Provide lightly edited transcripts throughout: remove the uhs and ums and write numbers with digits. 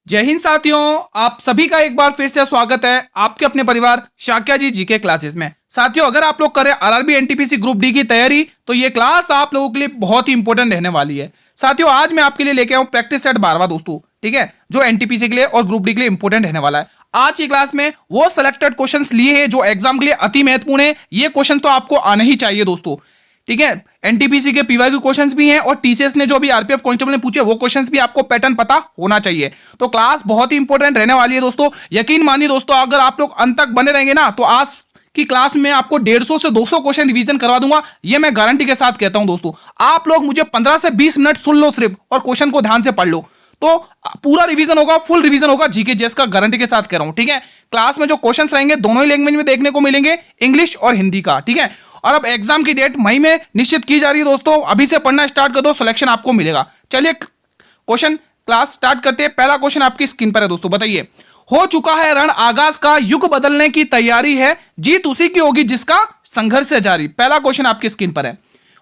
जय हिंद साथियों, आप सभी का एक बार फिर से स्वागत है आपके अपने परिवार शाक्या जी जीके क्लासेस में। साथियों, अगर आप लोग करें आरआरबी एनटीपीसी ग्रुप डी की तैयारी तो ये क्लास आप लोगों के लिए बहुत ही इंपॉर्टेंट रहने वाली है। साथियों, आज मैं आपके लिए लेके आऊं प्रैक्टिस सेट 12वां दोस्तों, ठीक है, जो एनटीपीसी के लिए और ग्रुप डी के लिए इंपॉर्टेंट रहने वाला है। आज की क्लास में वो सिलेक्टेड क्वेश्चंस लिए हैं जो एग्जाम के लिए अति महत्वपूर्ण है। ये क्वेश्चन तो आपको आने ही चाहिए दोस्तों, ठीक है। एनटीपीसी के पीवाईक्यू क्वेश्चंस भी हैं और टीसीएस ने जो भी आरपीएफ कांस्टेबल ने पूछे वो क्वेश्चंस भी आपको पैटर्न पता होना चाहिए। तो क्लास बहुत ही इंपॉर्टेंट रहने वाली है दोस्तों। यकीन मानिए दोस्तों, अगर आप लोग अंत तक बने रहेंगे ना तो आज की क्लास में आपको 150 से 200 क्वेश्चन रिवीजन करवा दूंगा। ये मैं गारंटी के साथ कहता हूं दोस्तों। आप लोग मुझे 15 से 20 मिनट सुन लो सिर्फ और क्वेश्चन को ध्यान से पढ़ लो तो पूरा रिवीजन होगा, फुल रिवीजन होगा जीके जेस का, गारंटी के साथ कह रहा हूं, ठीक है। क्लास में जो क्वेश्चंस रहेंगे दोनों ही लैंग्वेज में देखने को मिलेंगे, इंग्लिश और हिंदी का, ठीक है। और अब एग्जाम की डेट मई में निश्चित की जा रही है दोस्तों। अभी से पढ़ना स्टार्ट कर दो, सिलेक्शन आपको मिलेगा। चलिए क्वेश्चन क्लास स्टार्ट करते हैं। पहला क्वेश्चन आपकी स्क्रीन पर है दोस्तों, बताइए। हो चुका है रण आगाज का, युग बदलने की तैयारी है, जीत उसी की होगी जिसका संघर्ष से जारी। पहला क्वेश्चन आपकी स्क्रीन पर है।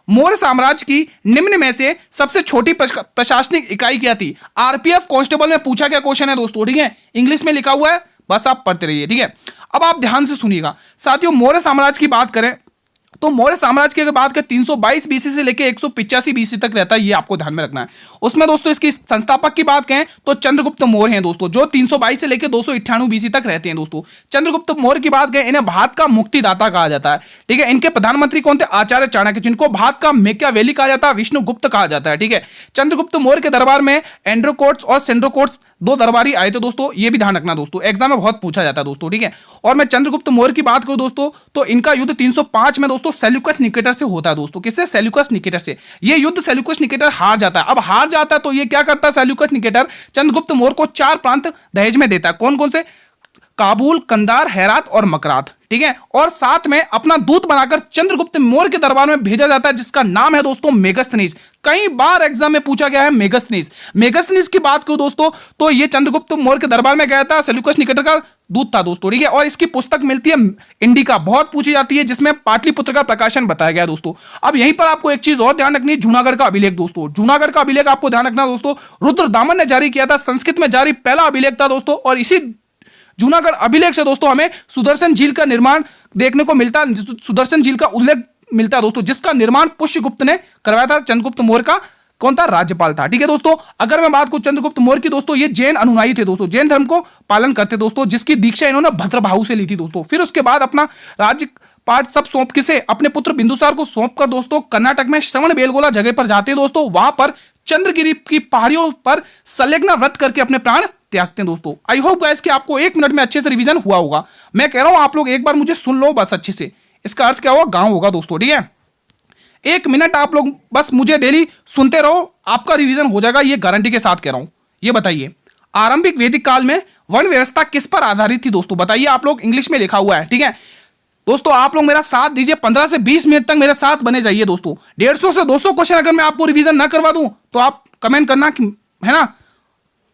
मौर्य साम्राज्य की निम्न में से सबसे छोटी प्रशासनिक इकाई क्या थी? आरपीएफ कांस्टेबल में पूछा गया क्वेश्चन है दोस्तों, ठीक है। इंग्लिश में लिखा हुआ है, बस आप पढ़ते रहिए, ठीक है। अब आप ध्यान से सुनिएगा साथियों। मौर्य साम्राज्य की बात करें तो मौर्य साम्राज्य की अगर बात करें 322 बीसी से लेकर 185 बीसी तक रहता है, ये आपको ध्यान में रखना है। उसमें दोस्तों इसकी संस्थापक की बात करें तो चंद्रगुप्त मौर्य हैं दोस्तों, जो 322 से लेकर 298 बीसी तक रहते हैं दोस्तों। चंद्रगुप्त मौर्य की बात करें, इन्हें भारत का मुक्तिदाता कहा जाता है, ठीक है। इनके प्रधानमंत्री कौन थे? आचार्य चाणक्य, जिनको भारत का मेकियावेली कहा जाता है, विष्णुगुप्त कहा जाता है, ठीक है। चंद्रगुप्त मौर्य के दरबार में एंड्रोकोट्स और सेंड्रोकोट्स दो दरबारी आए थे दोस्तों, ये भी ध्यान रखना दोस्तों, एग्जाम में बहुत पूछा जाता है दोस्तों, ठीक है। और मैं चंद्रगुप्त मौर्य की बात करूं दोस्तों तो इनका युद्ध 305 में दोस्तों सेल्यूकस निकेटर से होता है दोस्तों। किससे? सेल्यूकस निकेटर से। ये युद्ध सेल्यूकस निकेटर हार जाता है। अब हार जाता है तो ये क्या करता है सेल्यूकस निकेटर? चंद्रगुप्त मौर्य को 4 प्रांत दहेज में देता है। कौन कौन से? काबुल, कंधार, हेरात और मकरात, ठीक है। और साथ में अपना दूत बनाकर चंद्रगुप्त मौर्य के दरबार में भेजा जाता है, जिसका नाम है दोस्तों मेगस्थनीज। कई बार एग्जाम में पूछा गया है मेगस्थनीज। मेगस्थनीज की बात करूं दोस्तों तो ये चंद्रगुप्त मौर्य के दरबार में गया था, सेल्यूकस निकेटर का दूत था दोस्तों, ठीक है। और इसकी पुस्तक मिलती है इंडिका, बहुत पूछी जाती है, जिसमें पाटलिपुत्र का प्रकाशन बताया गया दोस्तों। अब यहीं पर आपको एक चीज और ध्यान रखनी है, जूनागढ़ का अभिलेख दोस्तों। जूनागढ़ का अभिलेख आपको ध्यान रखना दोस्तों, रुद्रदामन ने जारी किया था, संस्कृत में जारी पहला अभिलेख था दोस्तों। और इसी जूनागढ़ अभिलेख से दोस्तों हमें सुदर्शन झील का निर्माण देखने को मिलता है, सुदर्शन झील का उल्लेख मिलता है दोस्तों, जिसका निर्माण पुष्यगुप्त ने करवाया था। चंद्रगुप्त मौर्य का कौन था? राज्यपाल था, ठीक है दोस्तों। अगर मैं बात करूं चंद्रगुप्त मौर्य की दोस्तों, ये जैन अनुयायी थे दोस्तों, जैन धर्म को पालन करते दोस्तों, जिसकी दीक्षा इन्होंने भद्रभाहु से ली थी दोस्तों। फिर उसके बाद अपना राज्य पाठ सब सौंप किसे? अपने पुत्र बिंदुसार को सौंप कर दोस्तों कर्नाटक में श्रवण बेलगोला जगह पर जाते हैं दोस्तों। वहां पर चंद्रगिरी की पहाड़ियों पर संलग्न व्रत करके अपने प्राण त्यागते हैं दोस्तों। आई होप गाइस कि आपको 1 मिनट में अच्छे से रिवीजन हुआ होगा। मैं कह रहा हूं आप लोग एक बार मुझे सुन लो बस अच्छे से। इसका अर्थ क्या होगा? गांव होगा दोस्तों, ठीक है। 1 मिनट आप लोग बस मुझे डेली सुनते रहो, आपका रिवीजन हो जाएगा, ये गारंटी के साथ कह रहा हूं। ये बताइए, आरंभिक वैदिक काल में वर्ण व्यवस्था किस पर आधारित थी दोस्तों? बताइए आप लोग, इंग्लिश में लिखा हुआ है, ठीक है दोस्तों। आप लोग मेरा साथ दीजिए, 15 से 20 मिनट तक मेरे साथ बने जाइए दोस्तों। 150 से 200 क्वेश्चन अगर मैं आपको रिवीजन ना करवा दूं तो आप कमेंट करना, है ना।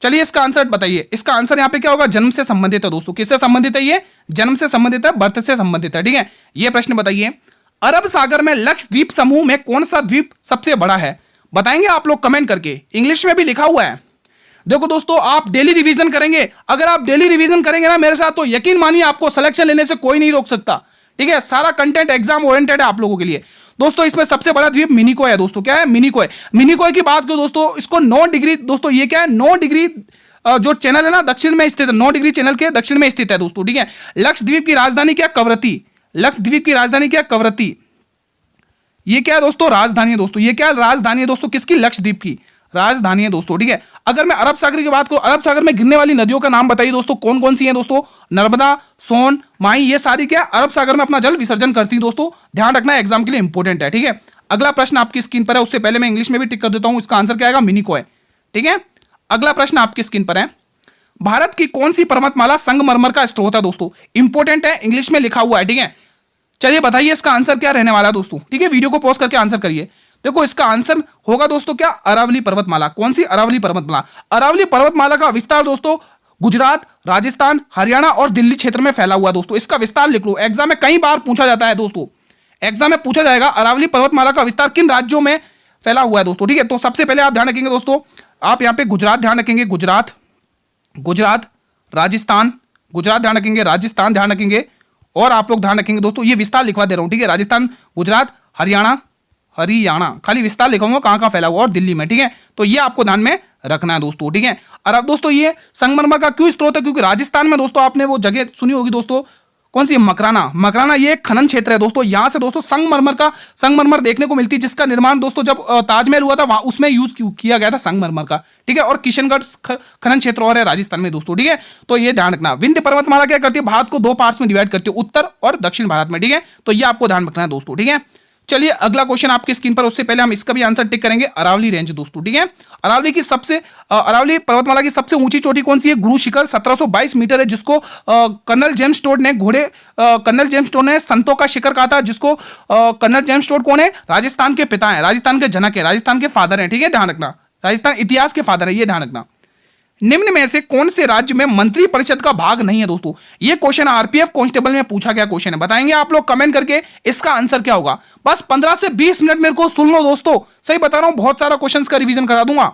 चलिए इसका आंसर बताइए। इसका आंसर यहाँ पे क्या होगा? जन्म से संबंधित है दोस्तों। किससे संबंधित है? ये जन्म से संबंधित है, बर्थ से संबंधित है, ठीक है। ये प्रश्न बताइए, अरब सागर में लक्षद्वीप समूह में कौन सा द्वीप सबसे बड़ा है? बताएंगे आप लोग कमेंट करके, इंग्लिश में भी लिखा हुआ है। देखो दोस्तों, आप डेली रिवीजन करेंगे, अगर आप डेली रिवीजन करेंगे ना मेरे साथ, तो यकीन मानिए आपको सिलेक्शन लेने से कोई नहीं रोक सकता, ठीक है। सारा कंटेंट एग्जाम ओरिएंटेड है आप लोगों के लिए दोस्तों। इसमें सबसे बड़ा द्वीप मिनिकोय है दोस्तों। क्या है? मिनिकोय। मिनिकोय की बात करो दोस्तों, इसको 9 डिग्री दोस्तों, ये क्या है? 9 डिग्री जो चैनल है ना दक्षिण में स्थित है, 9 डिग्री चैनल के दक्षिण में स्थित है दोस्तों, ठीक है। लक्षद्वीप की राजधानी क्या? कवरत्ती। लक्षद्वीप की राजधानी क्या? कवरत्ती। ये क्या है दोस्तों? राजधानी है दोस्तों। ये क्या राजधानी है दोस्तों? किसकी? लक्षद्वीप की राजधानी है दोस्तों, ठीक है। अगर मैं अरब सागर की बात करूं, अरब सागर में गिरने वाली नदियों का नाम बताइए दोस्तों, कौन कौन सी हैं दोस्तों? नर्मदा, सोन, माई, ये सारी क्या अरब सागर में अपना जल विसर्जन करती हैं दोस्तों। ध्यान रखना, एग्जाम के लिए इंपॉर्टेंट है, ठीक है। अगला प्रश्न आपकी स्क्रीन पर है, उससे पहले मैं इंग्लिश में भी टिक कर देता हूं। इसका आंसर क्या आएगा? मिनिकोय, ठीक है। अगला प्रश्न आपकी स्क्रीन पर है, भारत की कौन सी पर्वतमाला संगमरमर का स्रोत है दोस्तों? इंपॉर्टेंट है, इंग्लिश में लिखा हुआ है, ठीक है। चलिए बताइए इसका आंसर क्या रहने वाला है दोस्तों, ठीक है। वीडियो को पॉज करके आंसर करिए। देखो इसका आंसर होगा दोस्तों क्या? अरावली पर्वतमाला। कौन सी? अरावली पर्वतमाला। अरावली पर्वतमाला का विस्तार दोस्तों गुजरात, राजस्थान, हरियाणा और दिल्ली क्षेत्र में फैला हुआ दोस्तों। इसका विस्तार लिख लो, एग्जाम में कई बार पूछा जाता है दोस्तों। एग्जाम में पूछा जाएगा अरावली पर्वतमाला का विस्तार किन राज्यों में फैला हुआ है दोस्तों, ठीक है। तो सबसे पहले आप ध्यान रखेंगे दोस्तों, आप यहां पे गुजरात ध्यान रखेंगे, गुजरात, गुजरात, राजस्थान, गुजरात ध्यान रखेंगे, राजस्थान ध्यान रखेंगे, और आप लोग ध्यान रखेंगे दोस्तों, ये विस्तार लिखवा दे रहा हूं, ठीक है, राजस्थान, गुजरात, हरियाणा, हरियाणा खाली विस्तार लिखूंगा कहां कहां फैला हुआ, और दिल्ली में, ठीक है। तो ये आपको ध्यान में रखना है दोस्तों, ठीक है। और अब दोस्तों ये संगमरमर का क्यों स्रोत है, क्योंकि राजस्थान में दोस्तों आपने वो जगह सुनी होगी दोस्तों, कौन सी, मकराना, मकराना ये एक खनन क्षेत्र है दोस्तों, यहां से दोस्तों संगमरमर देखने को मिलती है, जिसका निर्माण दोस्तों जब ताजमहल हुआ था वहां उसमें यूज किया गया था संगमरमर का, ठीक है। और किशनगढ़ खनन क्षेत्र और है राजस्थान में दोस्तों, ठीक है। तो ये ध्यान रखना। विंध्य पर्वतमाला क्या करती है, भारत को दो पार्ट्स में डिवाइड करती है, उत्तर और दक्षिण भारत में, ठीक है। तो ये आपको ध्यान रखना है दोस्तों, ठीक है। चलिए अगला क्वेश्चन आपकी स्क्रीन पर, उससे पहले हम इसका भी आंसर टिक करेंगे। अरावली रेंज दोस्तों, ठीक है। अरावली पर्वतमाला की सबसे ऊंची चोटी कौन सी है, गुरु शिखर 1722 मीटर है, जिसको कर्नल जेम्स टोड ने संतों का शिखर कहा था, जिसको कर्नल जेम्स टोड कौन है, राजस्थान के पिता है, राजस्थान के जनक है, राजस्थान के फादर है, ठीक है, ध्यान रखना, राजस्थान इतिहास के फादर है, ये ध्यान रखना। निम्न में से कौन से राज्य में मंत्री परिषद का भाग नहीं है दोस्तों, ये क्वेश्चन आरपीएफ कांस्टेबल में पूछा गया क्वेश्चन है, बताएंगे आप लोग कमेंट करके इसका आंसर क्या होगा। बस 15 से 20 मिनट मेरे को सुन लो दोस्तों, सही बता रहा हूं, बहुत सारा क्वेश्चंस का रिवीजन करा दूंगा।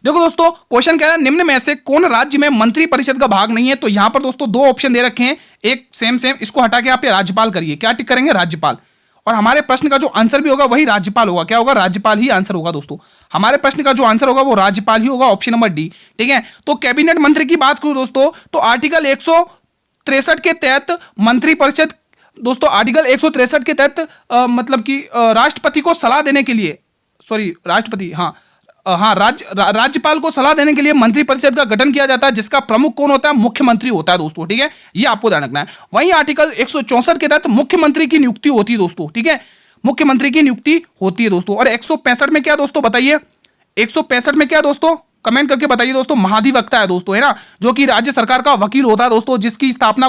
देखो दोस्तों क्वेश्चन कह रहा है निम्न में से कौन राज्य में मंत्री परिषद का भाग नहीं है, तो यहां पर दोस्तों दो ऑप्शन दे रखे हैं, एक सेम इसको हटा के आप राज्यपाल करिए, क्या टिक करेंगे, राज्यपाल। और हमारे प्रश्न का जो आंसर भी होगा वही राज्यपाल होगा, क्या होगा, राज्यपाल ही आंसर होगा दोस्तों, हमारे प्रश्न का जो आंसर होगा वो राज्यपाल ही होगा, ऑप्शन नंबर डी, ठीक है। तो कैबिनेट मंत्री की बात करूं दोस्तों, तो आर्टिकल 163 के तहत मंत्री परिषद दोस्तों, आर्टिकल 163 के तहत मतलब कि राष्ट्रपति को सलाह देने के लिए, सॉरी राष्ट्रपति, राज्यपाल को सलाह देने के लिए मंत्री परिषद का गठन किया जाता है, जिसका प्रमुख कौन होता है, मुख्यमंत्री होता है दोस्तों, ठीक है, ये आपको ध्यान रखना है। वहीं आर्टिकल 164 के तहत मुख्यमंत्री की नियुक्ति होती है दोस्तों, ठीक है, मुख्यमंत्री की नियुक्ति होती है दोस्तों। और 165 में क्या दोस्तों बताइए, 165 में क्या दोस्तों, कमेंट करके बताइए दोस्तों, महाधिवक्ता है दोस्तों, है ना, जो कि राज्य सरकार का वकील होता है दोस्तों, जिसकी स्थापना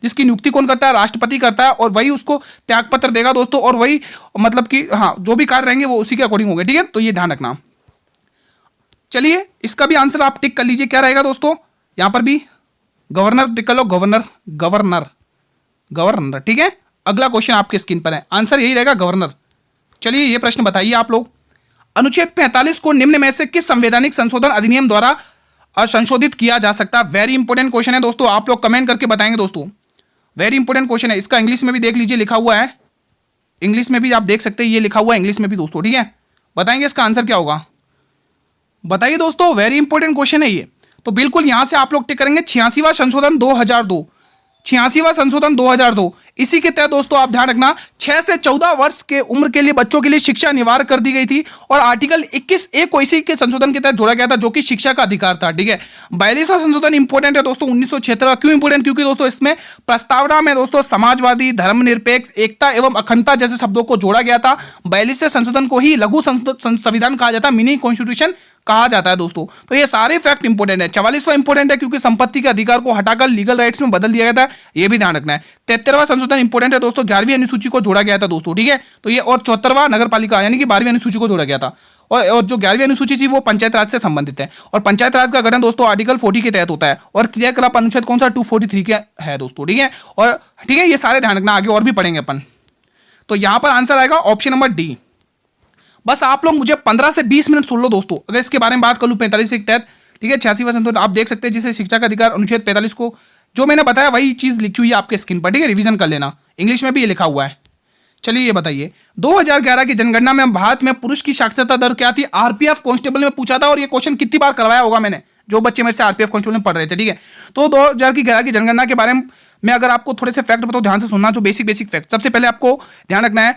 जिसकी नियुक्ति कौन करता है, राष्ट्रपति करता है, और वही उसको त्यागपत्र देगा दोस्तों, और वही मतलब कि जो भी कार्य रहेंगे वो उसी के अकॉर्डिंग होंगे, ठीक है। तो ये ध्यान रखना। चलिए इसका भी आंसर आप टिक कर लीजिए, क्या रहेगा दोस्तों, यहां पर भी गवर्नर टिक कर लो, गवर्नर, ठीक है। अगला क्वेश्चन आपके स्क्रीन पर है, आंसर यही रहेगा, गवर्नर। चलिए ये प्रश्न बताइए आप लोग, अनुच्छेद 45 को निम्न में से किस संवैधानिक संशोधन अधिनियम द्वारा संशोधित किया जा सकता है। वेरी इंपॉर्टेंट क्वेश्चन है दोस्तों, आप लोग कमेंट करके बताएंगे दोस्तों, वेरी इंपॉर्टेंट क्वेश्चन है। इसका इंग्लिश में भी देख लीजिए, लिखा हुआ है, इंग्लिश में भी आप देख सकते हैं, ये लिखा हुआ है इंग्लिश में भी दोस्तों, ठीक है। बताएंगे इसका आंसर क्या होगा, बताइए दोस्तों, वेरी इंपॉर्टेंट क्वेश्चन है ये। तो बिल्कुल यहां से आप लोग टिक करेंगे 86वां संशोधन 2002, 86वां संशोधन 2002। इसी के तहत दोस्तों आप ध्यान रखना 6 से 14 वर्ष के उम्र के लिए बच्चों के लिए शिक्षा अनिवार्य कर दी गई थी, और आर्टिकल 21A को इसी के संशोधन के तहत जोड़ा गया था, जो कि शिक्षा का अधिकार था, ठीक है। 42वां संशोधन इंपॉर्टेंट है दोस्तों 1976, क्यों इंपॉर्टेंट, क्योंकि दोस्तों इसमें प्रस्तावना में दोस्तों समाजवादी, धर्मनिरपेक्ष, एकता एवं अखंडता जैसे शब्दों को जोड़ा गया था। 42वें संशोधन को ही लघु संविधान कहा जाता है, मिनी कॉन्स्टिट्यूशन कहा जाता है दोस्तों। तो ये सारे फैक्ट इंपॉर्टेंट है। 44वां इंपॉर्टेंट है क्योंकि संपत्ति के अधिकार को हटाकर लीगल राइट्स में बदल दिया गया था, ये भी ध्यान रखना है। 73वां संशोधन इंपॉर्टेंट है दोस्तों, 11वीं अनुसूची को जोड़ा गया था दोस्तों, ठीक है। तो ये, और 74वां नगर पालिका यानी कि 12वीं अनुसूची को जोड़ा गया था, और जो 11वीं अनुसूची थी वो पंचायत राज से संबंधित है, और पंचायत राज का गठन दोस्तों आर्टिकल 40 के तहत होता है, और क्रियाकलाप अनुच्छेद कौन सा, 243 के है दोस्तों, ठीक है। और ठीक है, ये सारे ध्यान रखना, आगे और भी पढ़ेंगे अपन। तो यहां पर आंसर आएगा ऑप्शन नंबर डी। बस आप लोग मुझे 15 से 20 मिनट सुन लो दोस्तों, अगर इसके बारे में बात कर लूँ 45 के तहत, ठीक है। 86वां संशोधन आप देख सकते हैं, जिसे शिक्षा का अधिकार अनुच्छेद 45 को, जो मैंने बताया वही चीज लिखी हुई है आपके स्क्रीन पर, ठीक है, रिवीजन कर लेना, इंग्लिश में भी ये लिखा हुआ है। चलिए ये बताइए 2011 की जनगणना में भारत में पुरुष की साक्षरता दर क्या थी, आरपीएफ कांस्टेबल में पूछा था, और ये क्वेश्चन कितनी बार करवाया होगा मैंने, जो बच्चे मेरे से आरपीएफ कांस्टेबल में पढ़ रहे थे, ठीक है। तो 2011 की जनगणना के बारे में अगर आपको थोड़े से फैक्ट बताओ, ध्यान से सुनना, जो बेसिक फैक्ट। सबसे पहले आपको ध्यान रखना है,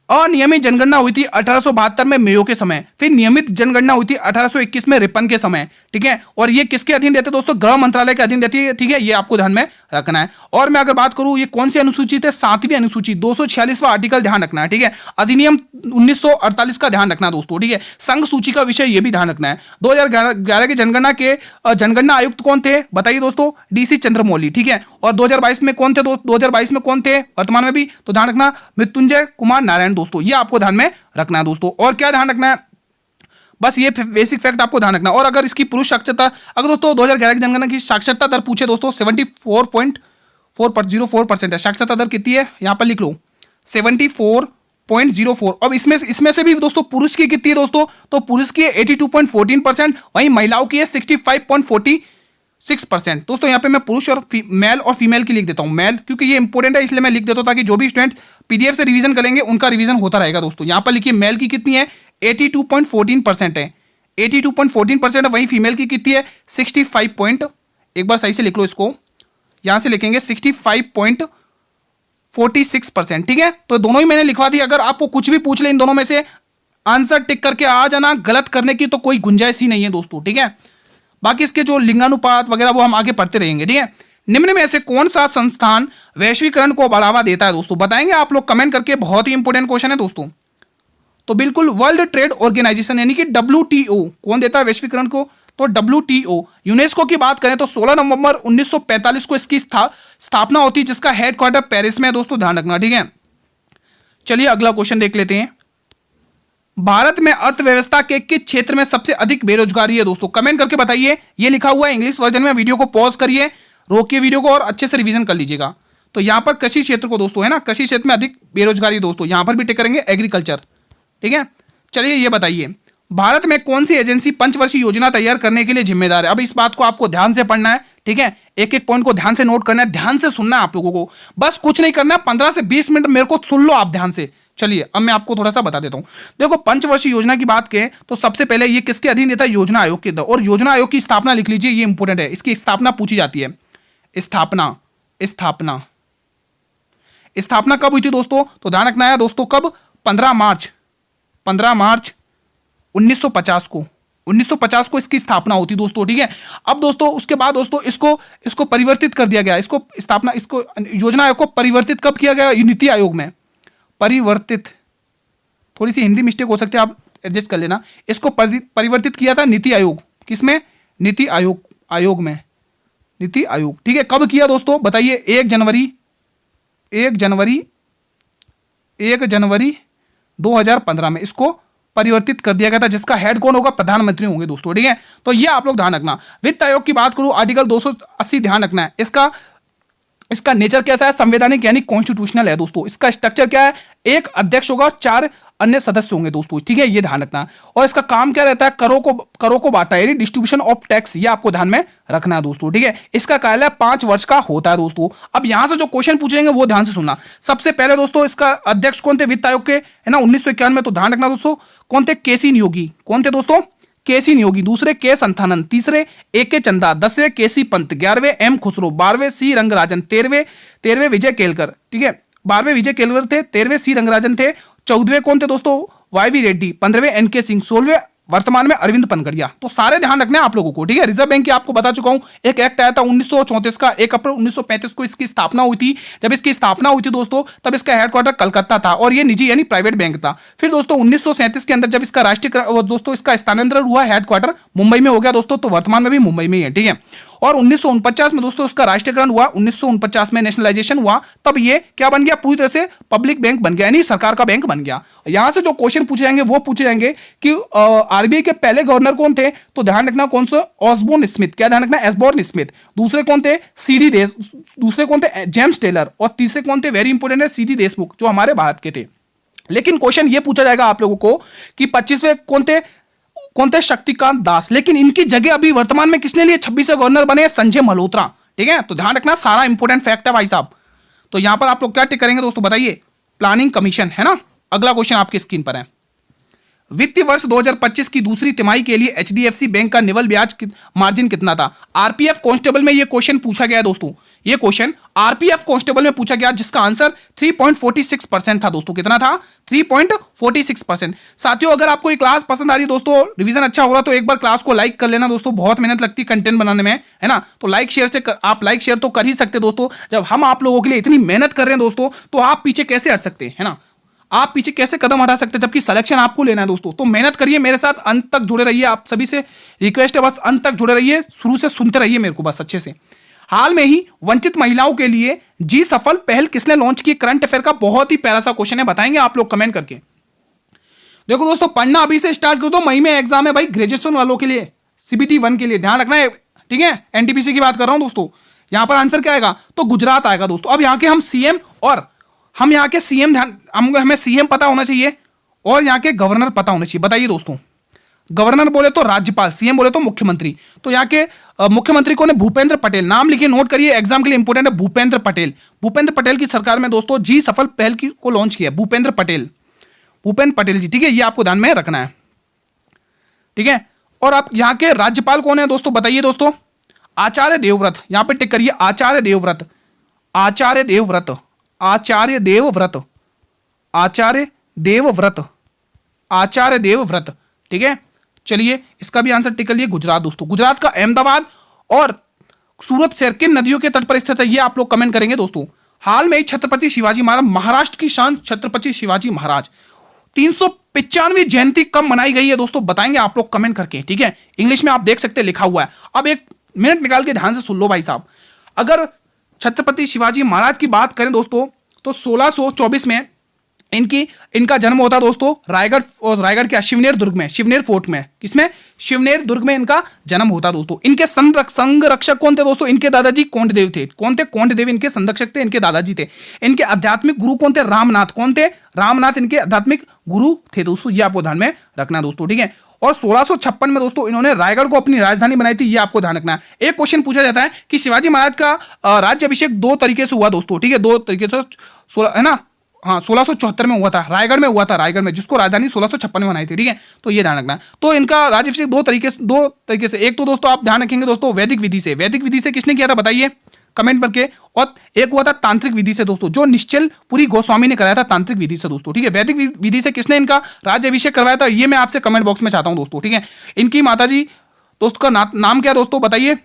अनियमित जनगणना हुई थी 1872 में मेयो के समय, फिर नियमित जनगणना हुई थी 1821 में रिपन के समय, ठीक है। और ये किसके अधीन रहते हैं दोस्तों, गृह मंत्रालय के अधीन रहती है, ठीक है, ये आपको ध्यान में रखना है। और मैं अगर बात करूं ये कौन सी अनुसूची है, 7वीं अनुसूची, 246वां आर्टिकल ध्यान रखना है, ठीक है। अधिनियम 1948 का ध्यान रखना दोस्तों, ठीक है। संघ सूची का विषय ये भी ध्यान रखना है। 2011 की जनगणना आयुक्त कौन थे, बताइए दोस्तों, डीसी चंद्रमौली, ठीक है। और 2022 में कौन थे दोस्त, 2022 में कौन थे वर्तमान में भी, तो ध्यान रखना मृत्युंजय कुमार नारायण दोस्तों, ये आपको ध्यान में रखना है दोस्तों। और क्या ध्यान रखना है, बस ये बेसिक फैक्ट आपको ध्यान रखना। और अगर इसकी पुरुष साक्षरता, अगर दोस्तों 2011 की जनगणना की साक्षरता दर पूछे दोस्तों 74.04% है, साक्षरता दर कितनी है यहां पर लिख लो 74.04। अब इसमें से भी दोस्तों पुरुष की कितनी है दोस्तों, तो पुरुष की 82.14%, वहीं महिलाओं की है 6%। दोस्तों यहाँ पे मैं पुरुष और मेल और फीमेल की लिख देता हूँ, मेल क्योंकि ये इंपॉर्टेंट है इसलिए मैं लिख देता हूँ ताकि जो भी स्टूडेंट पीडीएफ से रिवीजन करेंगे उनका रिवीजन होता रहेगा। दोस्तों यहाँ पर लिखिए मेल की कितनी है 82.14% है, 82.14% है। वहीं फीमेल की कितनी है 65 एक बार सही से लिख लो इसको, यहाँ से लिखेंगे 65.46%। ठीक है, तो दोनों ही मैंने लिखवा दी। अगर आपको कुछ भी पूछ ले इन दोनों में से आंसर टिक करके आ जाना, गलत करने की तो कोई गुंजाइश ही नहीं है दोस्तों। ठीक है, बाकी इसके जो लिंगानुपात वगैरह वो हम आगे पढ़ते रहेंगे। ठीक है, निम्न में से कौन सा संस्थान वैश्वीकरण को बढ़ावा देता है दोस्तों, बताएंगे आप लोग कमेंट करके, बहुत ही इंपॉर्टेंट क्वेश्चन है दोस्तों। तो बिल्कुल वर्ल्ड ट्रेड ऑर्गेनाइजेशन यानी कि WTO कौन देता है वैश्वीकरण को, तो WTO। यूनेस्को की बात करें तो 16 नवंबर 1945 को इसकी स्थापना होती है, जिसका हेडक्वार्टर पेरिस में है दोस्तों, ध्यान रखना। ठीक है, चलिए अगला क्वेश्चन देख लेते हैं। भारत में अर्थव्यवस्था के किस क्षेत्र में सबसे अधिक बेरोजगारी है दोस्तों, कमेंट करके बताइए। ये लिखा हुआ है इंग्लिश वर्जन में, वीडियो को पॉज करिए, रोकिए वीडियो को और अच्छे से रिवीजन कर लीजिएगा। तो यहां पर कृषि क्षेत्र को दोस्तों है ना, कृषि क्षेत्र में अधिक बेरोजगारी दोस्तों, यहां पर भी टिक करेंगे एग्रीकल्चर। ठीक है, चलिए ये बताइए भारत में कौन सी एजेंसी पंचवर्षीय योजना तैयार करने के लिए जिम्मेदार है। अब इस बात को आपको ध्यान से पढ़ना है। ठीक है, एक एक पॉइंट को ध्यान से नोट करना है, ध्यान से सुनना है आप लोगों को, बस कुछ नहीं करना है, 15 से 20 मिनट मेरे को सुन लो आप ध्यान से। चलिए अब मैं आपको थोड़ा सा बता देता हूं। देखो पंचवर्षीय योजना की बात करें तो सबसे पहले ये किसके अधीन था, योजना आयोग के, और योजना आयोग की स्थापना लिख लीजिए, ये इंपॉर्टेंट है, इसकी स्थापना पूछी जाती है। स्थापना स्थापना स्थापना कब हुई थी दोस्तों, तो ध्यान रखना है दोस्तों, कब, 15 मार्च 1950 को, 1950 को इसकी स्थापना होती दोस्तों। ठीक है, अब दोस्तों उसके बाद दोस्तों इसको परिवर्तित कर दिया गया, इसको स्थापना, इसको योजना आयोग को परिवर्तित कब किया गया, नीति आयोग में परिवर्तित, थोड़ी सी हिंदी मिस्टेक हो सकती है, आप एडजस्ट कर लेना। इसको परिवर्तित किया था नीति आयोग, किसमें, नीति आयोग में, नीति आयोग। ठीक है, कब किया दोस्तों बताइए, 1 जनवरी 2015 में इसको परिवर्तित कर दिया गया था, जिसका हेड कौन होगा, प्रधानमंत्री होंगे दोस्तों। ठीक है, तो ये आप लोग ध्यान रखना। वित्त आयोग की बात करूं, आर्टिकल 280 ध्यान रखना है, इसका नेचर कैसा है, संवैधानिक यानी कॉन्स्टिट्यूशनल है दोस्तों। इसका स्ट्रक्चर क्या है, एक अध्यक्ष होगा, 4 अन्य सदस्य होंगे दोस्तों। ठीक है, ये ध्यान रखना। और इसका काम क्या रहता है, करों को बांटा यानी डिस्ट्रीब्यूशन ऑफ टैक्स, ये आपको ध्यान में रखना है दोस्तों। ठीक है, इसका कार्यालय 5 वर्ष का होता है दोस्तों। अब यहां से जो क्वेश्चन पूछेंगे वो ध्यान से सुनना। सबसे पहले दोस्तों इसका अध्यक्ष कौन थे वित्त आयोग के, है ना, 1951 में, तो ध्यान रखना दोस्तों कौन थे, केसी नियोगी। कौन थे दोस्तों, केसी नियोगी। दूसरे के संथानंद, तीसरे ए के चंदा, 10वें केसी पंत, 11वें एम खुसरो, 12वें सी रंगराजन, 13वें विजय केलकर। ठीक है, 12वें विजय केलकर थे, 13वें सी रंगराजन थे, 14वें कौन थे दोस्तों, YV रेड्डी, 15वें NK सिंह, 16वें वर्तमान में अरविंद पनगड़िया। तो सारे ध्यान रखने हैं आप लोगों को। ठीक है, रिजर्व बैंक की आपको बता चुका हूं, एक एक्ट आया था 1934 का, 1 अप्रैल 1935 को इसकी स्थापना हुई थी। जब इसकी स्थापना हुई थी दोस्तों तब इसका हेडक्वार्टर कलकत्ता था और ये निजी यानी प्राइवेट बैंक था। फिर दोस्तों 1937 के अंदर जब इसका राष्ट्रीय दोस्तों इसका स्थानांतरण हुआ, हेडक्वार्टर मुंबई में हो गया दोस्तों, तो वर्तमान में भी मुंबई में ही है। ठीक है, और 1949 में दोस्तों इसका राष्ट्रीयकरण हुआ, 1949 में नेशनलाइजेशन हुआ, तब ये क्या बन गया, पूरी तरह से पब्लिक बैंक बन गया यानी सरकार का बैंक बन गया। यहां से जो क्वेश्चन पूछे जाएंगे वो पूछे जाएंगे कि आरबीआई के पहले गवर्नर कौन थे, तो ध्यान रखना कौन सा, ऑसबोर्न स्मिथ। क्या ध्यान रखना, एसबोर्न स्मिथ। दूसरे कौन थे, सीडी देश, दूसरे कौन थे, जेम्स टेलर, और तीसरे कौन थे, वेरी इंपोर्टेंट है, सीडी देशमुख, जो हमारे भारत के थे। लेकिन क्वेश्चन ये पूछा जाएगा आप लोगों को कि 25वें कौन थे, शक्तिकांत दास। लेकिन इनकी जगह अभी वर्तमान में किसने लिए, 26वें गवर्नर बने संजय मल्होत्रा। ठीक है, तो ध्यान रखना, सारा इंपोर्टेंट फैक्ट है भाई साहब। तो यहां पर आप लोग क्या टिक करेंगे दोस्तों, बताइए, प्लानिंग कमीशन, है ना। अगला क्वेश्चन आपकी स्क्रीन पर है, वित्तीय वर्ष 2025 की दूसरी तिमाही के लिए एचडीएफसी बैंक का निवल ब्याज मार्जिन कितना था। आरपीएफ कांस्टेबल में यह क्वेश्चन पूछा गया दोस्तों, ये क्वेश्चन आरपीएफ कांस्टेबल में पूछा गया, जिसका आंसर 3.46% था दोस्तों। कितना था, 3.46%। साथियों अगर आपको ये क्लास पसंद आ रही है दोस्तों, रिवीजन अच्छा हो रहा, तो एक बार क्लास को लाइक कर लेना दोस्तों, बहुत मेहनत लगती है कंटेंट बनाने में, है ना। तो लाइक शेयर से आप लाइक शेयर तो कर ही सकते दोस्तों। जब हम आप लोगों के लिए इतनी मेहनत कर रहे हैं दोस्तों, तो आप पीछे कैसे हट सकते हैं, है ना, आप पीछे कैसे कदम हटा सकते हैं, जबकि सिलेक्शन आपको लेना है दोस्तों। तो मेहनत करिए, मेरे साथ अंत तक जुड़े रहिए, आप सभी से रिक्वेस्ट है, बस अंत तक जुड़े रहिए, शुरू से सुनते रहिए मेरे को बस अच्छे से। हाल में ही वंचित महिलाओं के लिए जी सफल पहल किसने लॉन्च की, करंट अफेयर का बहुत ही प्यारा सा क्वेश्चन है, बताएंगे आप लोग कमेंट करके। देखो दोस्तों पढ़ना अभी से स्टार्ट कर दो, मई में एग्जाम है भाई ग्रेजुएशन वालों के लिए, CBT 1 के लिए, ध्यान रखना है। ठीक है, NTPC की बात कर रहा हूं दोस्तों। यहां पर आंसर क्या आएगा, तो गुजरात आएगा दोस्तों। अब यहां के हम CM और हम यहाँ के CM हमें CM पता होना चाहिए और यहाँ के गवर्नर पता होना चाहिए। बताइए दोस्तों, गवर्नर बोले तो राज्यपाल, सीएम बोले तो मुख्यमंत्री। तो यहाँ के मुख्यमंत्री कौन है? भूपेंद्र पटेल। नाम लिखिए, नोट करिए, एग्जाम के लिए इंपोर्टेंट है, भूपेंद्र पटेल। भूपेंद्र पटेल की सरकार में दोस्तों जी सफल पहल को लॉन्च किया, भूपेंद्र पटेल, भूपेंद्र पटेल जी, ठीक है, ये आपको ध्यान में रखना है, ठीक है। और आप यहाँ के राज्यपाल कौन है दोस्तों, बताइए दोस्तों? आचार्य देवव्रत, यहां पे टिक करिए, आचार्य देवव्रत, आचार्य देवव्रत, आचार्य देवव्रत, आचार्य देवव्रत, आचार्य देवव्रत, ठीक है। चलिए इसका भी आंसर टिक कर लिए, गुजरात दोस्तों। गुजरात का अहमदाबाद और सूरत शहर किन नदियों के तट पर स्थित है, ये आप लोग कमेंट करेंगे दोस्तों। हाल में छत्रपति शिवाजी महाराज, महाराष्ट्र की शान छत्रपति शिवाजी महाराज 395वीं जयंती कब मनाई गई है दोस्तों, बताएंगे आप लोग कमेंट करके, ठीक है। इंग्लिश में आप देख सकते हैं लिखा हुआ है। अब एक मिनट निकाल के ध्यान से सुन लो भाई साहब। अगर छत्रपति शिवाजी महाराज की बात करें दोस्तों तो 1624 में इनका जन्म होता दोस्तों रायगढ़, और रायगढ़ के शिवनेर दुर्ग में, शिवनेर फोर्ट में, किसमें? शिवनेर दुर्ग में इनका जन्म होता दोस्तों। इनके संरक्षक कौन थे दोस्तों? इनके दादाजी कोंडदेव थे। कौन थे? कोंडदेव इनके संरक्षक थे, इनके दादाजी थे। इनके आध्यात्मिक गुरु कौन थे? रामनाथ। कौन थे? रामनाथ इनके आध्यात्मिक गुरु थे दोस्तों, ये आपको ध्यान में रखना दोस्तों, ठीक है। और 1656 में दोस्तों इन्होंने रायगढ़ को अपनी राजधानी बनाई थी, ये आपको ध्यान रखना है। एक क्वेश्चन पूछा जाता है कि शिवाजी महाराज का राज्याभिषेक दो तरीके से हुआ दोस्तों, ठीक है, दो तरीके से, 16 है ना, हाँ 1674 में हुआ था, रायगढ़ में हुआ था, रायगढ़ में, जिसको राजधानी 1656 में बनाई थी, ठीक है। तो ये ध्यान रखना है। तो इनका राज्याभिषेक दो तरीके से, एक तो दोस्तों आप ध्यान रखेंगे दोस्तों वैदिक विधि से। वैदिक विधि से किसने किया था बताइए कमेंट करके। और एक हुआ था तांत्रिक विधि से दोस्तों, जो निश्चलपुरी गोस्वामी ने कराया था तांत्रिक विधि से दोस्तों, ठीक है। वैदिक विधि से किसने इनका राज्याभिषेक करवाया था, ये मैं आपसे कमेंट बॉक्स में चाहता हूं दोस्तों, ठीक है। इनकी माताजी दोस्तों का नाम क्या दोस्तों बताइए?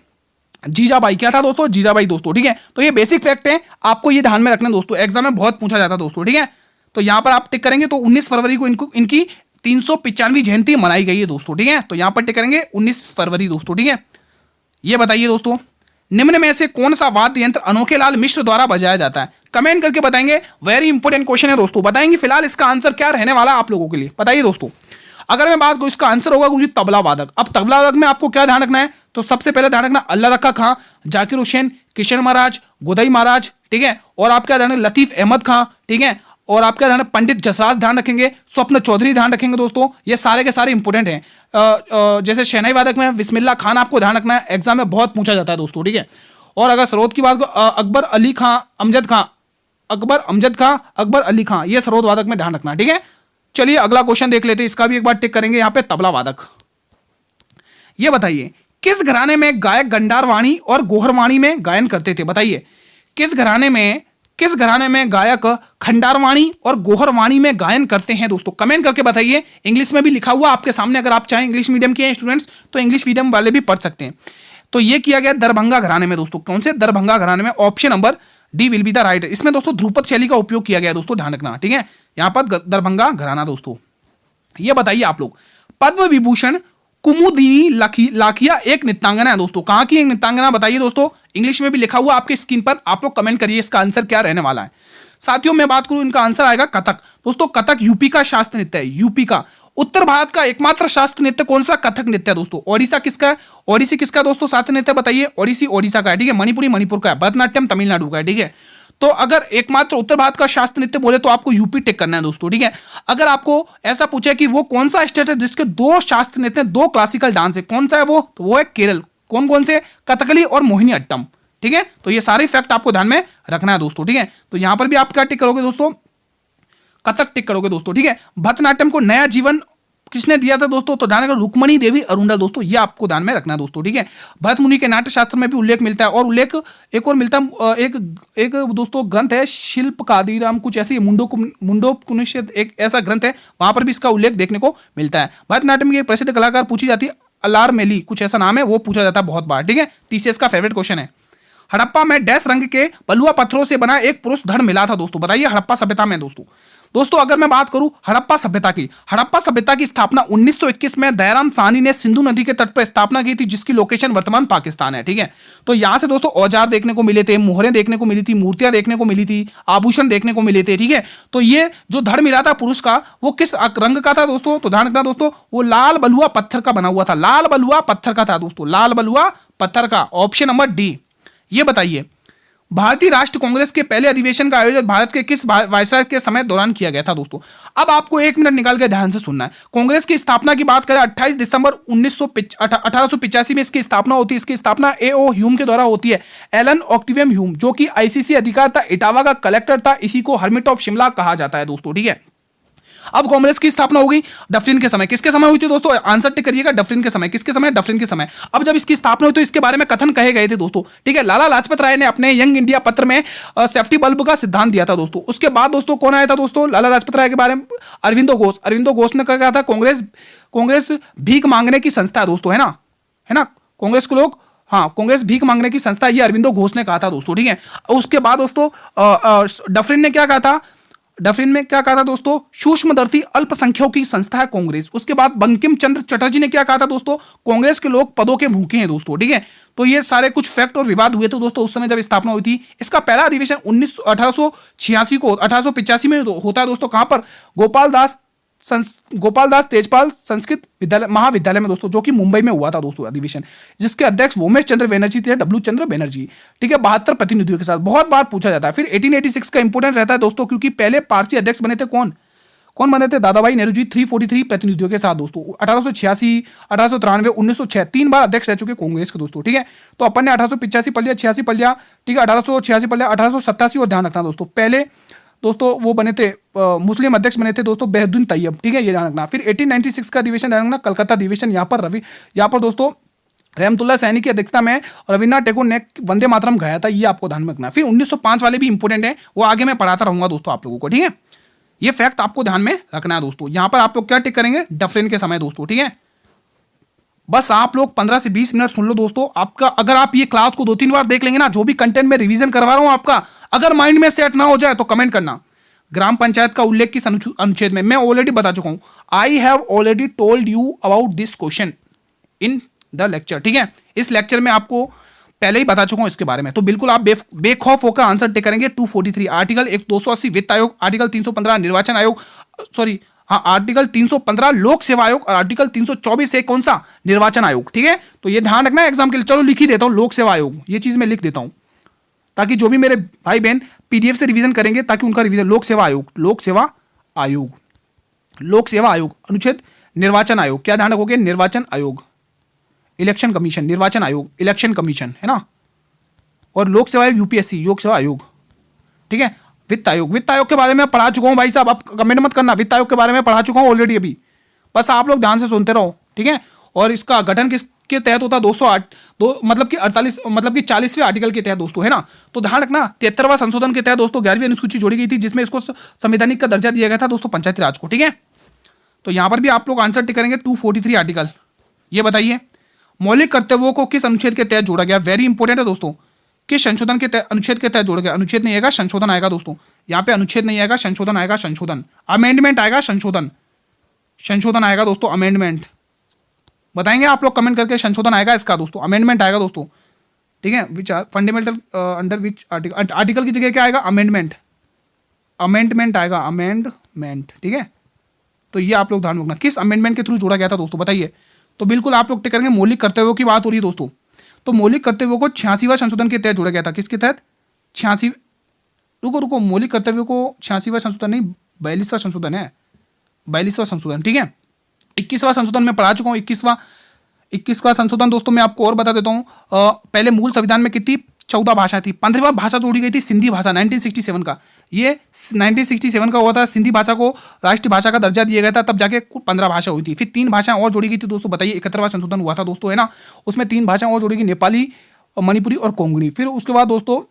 जीजाबाई। क्या था दोस्तों? जीजाबाई दोस्तों, ठीक है। तो ये बेसिक फैक्ट है, आपको ये ध्यान में रखना दोस्तों, एग्जाम में बहुत पूछा जाता है दोस्तों, ठीक है। तो यहां पर आप टिक करेंगे तो 19 फरवरी को इनकी 395वीं जयंती मनाई गई है दोस्तों, ठीक है। तो यहां पर टिक करेंगे 19 फरवरी दोस्तों, ठीक है। ये बताइए दोस्तों निम्न में से कौन सा वाद्य यंत्र अनोखे लाल मिश्र द्वारा बजाया जाता है? कमेंट करके बताएंगे। वेरी इंपॉर्टेंट क्वेश्चन है दोस्तों, बताएंगे फिलहाल इसका आंसर क्या रहने वाला आप लोगों के लिए, बताइए दोस्तों। अगर मैं बात करूं इसका आंसर होगा कुछ तबला वादक। अब तबला वादक में आपको क्या ध्यान रखना है? तो सबसे पहले ध्यान रखना अल्लाह रखा खां, जाकिर हुसैन, किशन महाराज, गोदई महाराज, ठीक है। और आपका ध्यान लतीफ अहमद खां, ठीक है। और आपका ध्यान पंडित जसराज ध्यान रखेंगे, स्वप्न चौधरी ध्यान रखेंगे दोस्तों, ये सारे के सारे इंपॉर्टेंट हैं। जैसे शहनाई वादक में बिस्मिल्लाह खान आपको ध्यान रखना है, एग्जाम में बहुत पूछा जाता है दोस्तों, ठीक है। और अगर सरोद की बात करो अकबर अली खां, अमजद खां, अकबर अमजद खां, अकबर अली खां, ये सरोद वादक में ध्यान रखना, ठीक है। चलिए अगला क्वेश्चन देख लेते हैं, इसका भी एक बार टिक करेंगे यहाँ पे। तबला वादक, ये बताइए किस घराने में गायक गंडारवाणी और गोहरवाणी में गायन करते थे? बताइए किस घराने में गायक खंडारवाणी और गोहरवाणी में गायन करते हैं दोस्तों, कमेंट करके बताइए। इंग्लिश में भी लिखा हुआ आपके सामने, अगर आप चाहें इंग्लिश मीडियम के स्टूडेंट्स तो इंग्लिश मीडियम वाले भी पढ़ सकते हैं। तो ये किया गया दरभंगा घराने में दोस्तों, कौन से? दरभंगा घराने में, option number D will be the right. इसमें दोस्तों ध्रुपद शैली का उपयोग किया गया दोस्तों, ध्यान रखना, ठीक है। यहां पर दरभंगा घराना दोस्तों। ये बताइए आप लोग पद्म विभूषण कुमुदिनी लाखिया एक नृत्यांगना है दोस्तों, कहां की एक नृत्यांगना बताइए दोस्तों। इंग्लिश में भी लिखा हुआ आपके स्क्रीन पर, आप लोग कमेंट करिए इसका आंसर क्या रहने वाला है। साथियों मैं बात करूं इनका आंसर आएगा कथक दोस्तों। कथक यूपी का शास्त्रीय नृत्य है, यूपी का। उत्तर भारत का एकमात्र शास्त्रीय नृत्य कौन सा? कथक नृत्य दोस्तों। ओडिशा किसका है? ओडिसी किसका दोस्तों शास्त्रीय नृत्य बताइए? ओडिसी ओडिशा का है, ठीक है। मणिपुरी मणिपुर का है, भरतनाट्यम तमिलनाडु का है, ठीक है। तो अगर एकमात्र उत्तर भारत का शास्त्रीय नृत्य बोले तो आपको यूपी टिक करना है दोस्तों, ठीक है। अगर आपको ऐसा पूछे कि वो कौन सा स्टेट है जिसके दो शास्त्रीय नृत्य, दो क्लासिकल डांस है, कौन सा है वो? तो वो है केरल। कौन कौन से? कथकली और मोहिनी अट्टम, ठीक है। तो ये सारे फैक्ट आपको ध्यान में रखना है दोस्तों, ठीक है। तो यहां पर भी आप क्या टिक करोगे दोस्तों? कथक टिक करोगे दोस्तों, ठीक है। भरतनाट्यम को नया जीवन किसने दिया था दोस्तों? तो ध्यान रखना रुक्मणी देवी अरुंडा दोस्तों, ये आपको ध्यान में रखना है दोस्तों, ठीक है। भरत मुनि के नाट्य शास्त्र में भी उल्लेख मिलता है, और उल्लेख एक और मिलता है, एक दोस्तों ग्रंथ है शिल्पकादिराम, कुछ ऐसी मुंडोपनिषद एक ऐसा ग्रंथ है, वहां पर भी इसका उल्लेख देखने को मिलता है। भरतनाट्यम की एक प्रसिद्ध कलाकार पूछी जाती है अलार मेली, कुछ ऐसा नाम है, वो पूछा जाता है बहुत बार, ठीक है। टीसीएस का फेवरेट क्वेश्चन है। हड़प्पा में डैश रंग के बलुआ पत्थरों से बना एक पुरुष धड़ मिला था दोस्तों, बताइए हड़प्पा सभ्यता में दोस्तों अगर मैं बात करूं हड़प्पा सभ्यता की स्थापना 1921 में दयाराम साहनी ने सिंधु नदी के तट पर स्थापना की थी, जिसकी लोकेशन वर्तमान पाकिस्तान है, ठीक है। तो यहां से दोस्तों औजार देखने को मिले थे, मोहरें देखने को मिली थी, मूर्तियां देखने को मिली थी, आभूषण देखने को मिले थे, ठीक है। तो ये जो धड़ मिला था पुरुष का, वो किस रंग का था दोस्तों? तो ध्यान रखना दोस्तों, वो लाल बलुआ पत्थर का बना हुआ था, लाल बलुआ पत्थर का था दोस्तों, लाल बलुआ पत्थर का, ऑप्शन नंबर डी। ये बताइए भारतीय राष्ट्र कांग्रेस के पहले अधिवेशन का आयोजन भारत के किस वायसराय के समय दौरान किया गया था दोस्तों? अब आपको 1 मिनट निकाल के ध्यान से सुनना है। कांग्रेस की स्थापना की बात करें 28 दिसंबर 1885 में इसकी स्थापना होती है। इसकी स्थापना A.O. ह्यूम के द्वारा होती है। एलन ऑक्टिवियम ह्यूम जो कि आईसीसी अधिकार था, इटावा का कलेक्टर था, इसी को हर्मिट ऑफ शिमला कहा जाता है दोस्तों, ठीक है। अब कांग्रेस की स्थापना हो गई डफरिन के समय। किसके समय हुई थी दोस्तों? आंसर टिक करिएगा, डफरिन के समय। किसके समय? डफरिन के समय। अब जब इसकी स्थापना हुई तो इसके बारे में कथन कहे गए थे दोस्तों, ठीक है। लाला लाजपत राय ने अपने यंग इंडिया पत्र में सेफ्टी बल्ब का सिद्धांत दिया था दोस्तों। उसके बाद दोस्तों कौन आया था दोस्तों लाला लाजपत राय के बारे में? अरविंदो घोष। अरविंदो घोष ने कहा था कांग्रेस भीख मांगने की संस्था है दोस्तों, है ना। कांग्रेस को लोग, हाँ, कांग्रेस भीख मांगने की संस्था, ये अरविंदो घोष ने कहा था दोस्तों, ठीक है। उसके बाद दोस्तों डफरिन ने क्या कहा था? डफरिन में क्या कहा था दोस्तों? सूक्ष्मदर्शी अल्पसंख्यकों की संस्था है कांग्रेस। उसके बाद बंकिम चंद्र चटर्जी ने क्या कहा था दोस्तों? कांग्रेस के लोग पदों के भूखे हैं दोस्तों, ठीक है। तो ये सारे कुछ फैक्ट और विवाद हुए थे दोस्तों उस समय जब स्थापना हुई थी। इसका पहला अधिवेशन 1885 में होता है दोस्तों। कहां पर? गोपाल दास तेजपाल संस्कृत विद्यालय महाविद्यालय में दोस्तों, जो कि मुंबई में हुआ था दोस्तों अधिवेशन, जिसके अध्यक्ष वोमेश चंद्र बनर्जी थे, डब्ल्यू चंद्र बनर्जी, ठीक है। 72 प्रतिनिधियों के साथ बहुत बार पूछा जाता है। फिर 1886 का इंपोर्टेंट रहता है दोस्तों, क्योंकि पहले पारसी अध्यक्ष बने थे कौन बने थे? दादाभाई नेहरू जी, 343 प्रतिनिधियों के साथ दोस्तों। 1886, 1893, 1906 3 बार अध्यक्ष रह चुके कांग्रेस के दोस्तों, ठीक है। तो अपन ने 1885 पढ़ लिया, 86 पढ़ लिया, ठीक है, 1886 पढ़ लिया, 1887 और ध्यान रखना दोस्तों पहले दोस्तों वो बने थे मुस्लिम अध्यक्ष बने थे दोस्तों बहद्दीन तैयब, ठीक है, ये ध्यान रखना। फिर 1896 का अधिवेशन ध्यान रखना, कलकत्ता अधिवेशन। यहाँ पर दोस्तों रहमतुल्लाह सैनी की अध्यक्षता में रविन्द्रनाथ टैगोर ने वंदे मातरम गाया था, ये आपको ध्यान में रखना। फिर 1905 वाले भी इंपोर्टेंट है, वो आगे मैं पढ़ाता रहूंगा दोस्तों आप लोगों को, ठीक है। ये फैक्ट आपको ध्यान में रखना है दोस्तों। यहां पर आप लोग क्या टिक करेंगे? डफरिन के समय दोस्तों, ठीक है। बस आप लोग 15 से 20 मिनट सुन लो दोस्तों। आपका अगर आप ये क्लास को 2-3 बार देख लेंगे ना, जो भी कंटेंट में रिवीजन करवा रहा हूं आपका, अगर माइंड में सेट ना हो जाए तो कमेंट करना। ग्राम पंचायत का उल्लेख किस अनुच्छेद में? मैं ऑलरेडी बता चुका हूं। I have already told you about this question in the lecture, ठीक है। इस लेक्चर में आपको पहले ही बता चुका हूं इसके बारे में। तो बिल्कुल आप बेखौफ होकर आंसर टिक करेंगे। 243 आर्टिकल 280 वित्त आयोग, आर्टिकल 315 निर्वाचन आयोग, सॉरी हाँ, आर्टिकल 315 लोक सेवा आयोग और आर्टिकल 324 है कौन सा? निर्वाचन आयोग, ठीक है। तो ये ध्यान रखना एग्जाम के लिए। चलो लिख ही देता हूं लोक सेवा आयोग, ये चीज मैं लिख देता हूं ताकि जो भी मेरे भाई बहन पीडीएफ से रिवीजन करेंगे ताकि उनका रिवीजन। लोक सेवा आयोग अनुच्छेद निर्वाचन आयोग, क्या ध्यान रखोगे? निर्वाचन आयोग, इलेक्शन कमीशन, निर्वाचन आयोग, इलेक्शन कमीशन, है ना। और लोक सेवा आयोग यूपीएससी, लोक सेवा आयोग, ठीक है। वित्त आयोग के बारे में पढ़ा चुका हूं भाई साहब, आप कमेंट मत करना। वित्त आयोग के बारे में पढ़ा चुका हूं ऑलरेडी अभी, बस आप लोग ध्यान से सुनते रहो, ठीक है। और इसका गठन किसके तहत होता? 208 मतलब कि 48 मतलब कि 40वें आर्टिकल के तहत दोस्तों, है ना। तो ध्यान रखना 73वां संशोधन के तहत दोस्तों 11वीं अनुसूची जोड़ी गई थी, जिसमें इसको संवैधानिक का दर्जा दिया गया था दोस्तों पंचायती राज को, ठीक है। तो यहां पर भी आप लोग आंसर टिक करेंगे 243 आर्टिकल। ये बताइए मौलिक कर्तव्यों को किस अनुच्छेद के तहत जोड़ा गया? वेरी इंपॉर्टेंट है दोस्तों। किस संशोधन के तहत, अनुच्छेद के तहत जोड़ा गया? अनुच्छेद नहीं आएगा, संशोधन आएगा दोस्तों। यहाँ पे अनुच्छेद नहीं आएगा, संशोधन आएगा, संशोधन, अमेंडमेंट आएगा, संशोधन आएगा दोस्तों, अमेंडमेंट। बताएंगे आप लोग कमेंट करके, संशोधन आएगा इसका दोस्तों, अमेंडमेंट आएगा दोस्तों, ठीक है। Which are fundamental under which article, article की जगह क्या आएगा? अमेंडमेंट आएगा, अमेंडमेंट, ठीक है। तो ये आप लोग ध्यान रखना, किस अमेंडमेंट के थ्रू जोड़ा गया था दोस्तों, बताइए। तो बिल्कुल आप लोग टिक करेंगे मौलिक कर्तव्यों की बात हो रही है दोस्तों। तो मौलिक कर्तव्यों को 86वां संशोधन के तहत जोड़ा गया था। किसके तहत? 86, रुको, मौलिक कर्तव्यों को 86वां संशोधन नहीं, 42वां संशोधन है, 42वां संशोधन, ठीक है। 21वां संशोधन में पढ़ा चुका हूँ। 21वां संशोधन दोस्तों मैं आपको और बता देता हूँ। पहले मूल संविधान में कितनी 14 भाषा थी, 15वां भाषा जोड़ी गई थी सिंधी भाषा 1967 का। ये 1967 का हुआ था, सिंधी भाषा को राष्ट्रीय भाषा का दर्जा दिया गया था, तब जाके 15 भाषा हुई थी। फिर 3 भाषाएं और जोड़ी गई थी दोस्तों, बताइए। 71वां संशोधन हुआ था दोस्तों, है ना, उसमें 3 भाषाएं और जोड़ी गई, नेपाली, मणिपुरी और कोंकणी। फिर उसके बाद दोस्तों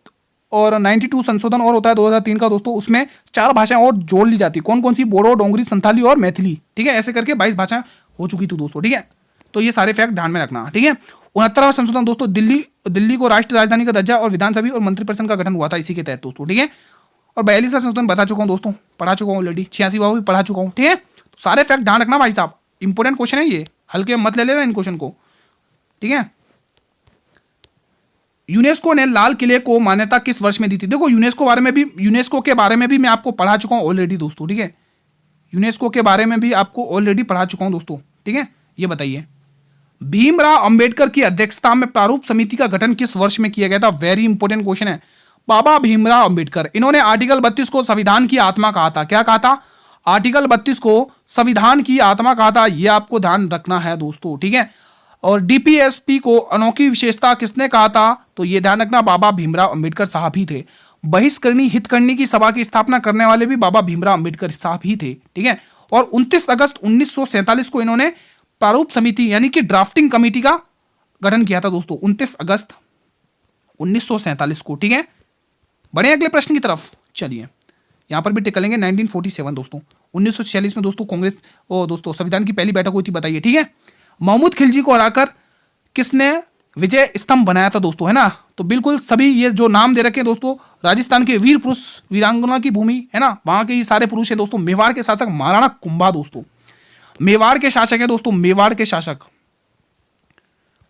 और 92 संशोधन और होता है 2003 का दोस्तों, उसमें 4 भाषाएं और जोड़ ली जाती। कौन कौन सी? बोडो, डोंगरी, संथाली और मैथिली, ठीक है। ऐसे करके 22 भाषाएं हो चुकी थी दोस्तों, ठीक है। तो ये सारे फैक्ट ध्यान में रखना, ठीक है। 69वां संशोधन दोस्तों, दिल्ली को राष्ट्रीय राजधानी का दर्जा और विधानसभा और मंत्रिपरिषद का गठन हुआ था इसी के तहत दोस्तों, ठीक है। और 42वां संशोधन बता चुका हूँ दोस्तों, पढ़ा चुका हूँ ऑलरेडी। 86वां भी पढ़ा चुका हूँ, ठीक है। तो सारे फैक्ट ध्यान रखना भाई साहब, इंपॉर्टेंट क्वेश्चन है ये, हल्के मत ले लेना इन क्वेश्चन को, ठीक है। यूनेस्को ने लाल किले को मान्यता किस वर्ष में दी थी? देखो यूनेस्को के बारे में भी मैं आपको पढ़ा चुका हूँ ऑलरेडी दोस्तों, ठीक है। यूनेस्को के बारे में भी आपको ऑलरेडी पढ़ा चुका हूँ दोस्तों, ठीक है। ये बताइए भीमराव अंबेडकर की अध्यक्षता में प्रारूप समिति का गठन किस वर्ष में किया गया था? वेरी इंपॉर्टेंट क्वेश्चन है। बाबा भीमराव अंबेडकर। इन्होंने आर्टिकल 32 को संविधान की आत्मा कहा था। क्या कहा था? आर्टिकल 32 को संविधान की आत्मा कहा था। यह आपको ध्यान रखना है दोस्तों, ठीक है। और डीपीएसपी को अनोखी विशेषता किसने कहा था? तो यह ध्यान रखना, बाबा भीमराव अंबेडकर साहब ही थे। बहिष्करणी हितकर्णी की सभा की स्थापना करने वाले भी बाबा भीमराव अंबेडकर साहब ही थे, ठीक है। और 29 अगस्त 1947 को इन्होंने प्रारूप समिति यानी कि ड्राफ्टिंग कमेटी का गठन किया था दोस्तों, 29 अगस्त 1947 को, ठीक है। बढ़े अगले प्रश्न की तरफ। चलिए यहां पर भी टिक करेंगे 1947 दोस्तों। 1946 में दोस्तों कांग्रेस दोस्तों संविधान की पहली बैठक हुई थी, बताइए, ठीक है। महमूद खिलजी को हराकर किसने विजय स्तंभ बनाया था दोस्तों, है ना? तो बिल्कुल सभी ये जो नाम दे रखे हैं दोस्तों, राजस्थान के वीर पुरुष, वीरांगना की भूमि, है ना, वहां के ये सारे पुरुष हैं दोस्तों। मेवाड़ के शासक महाराणा कुंभा दोस्तों, मेवाड़ के शासक है दोस्तों, मेवाड़ के शासक,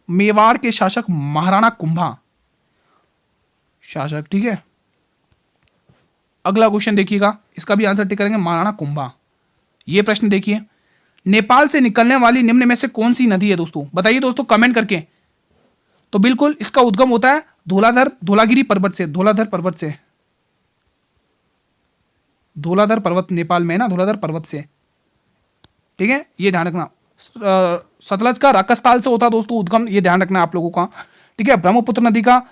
मेवाड़ के शासक महाराणा कुंभा शासक, ठीक है। अगला क्वेश्चन देखिएगा, इसका भी आंसर टिक करेंगे, महाराणा कुंभा। ये प्रश्न देखिए, नेपाल से निकलने वाली निम्न में से कौन सी नदी है दोस्तों? बताइए दोस्तों कमेंट करके। तो बिल्कुल इसका उद्गम होता है धौलागिरी पर्वत से, धौलाधर पर्वत से, धौलाधर पर्वत नेपाल में है ना, धौलाधर पर्वत से, ठीक है। ये ध्यान रखना। सतलज का राकसताल से होता है दोस्तों उद्गम, ये ध्यान रखना आप लोगों का, ठीक है। ब्रह्मपुत्र नदी का,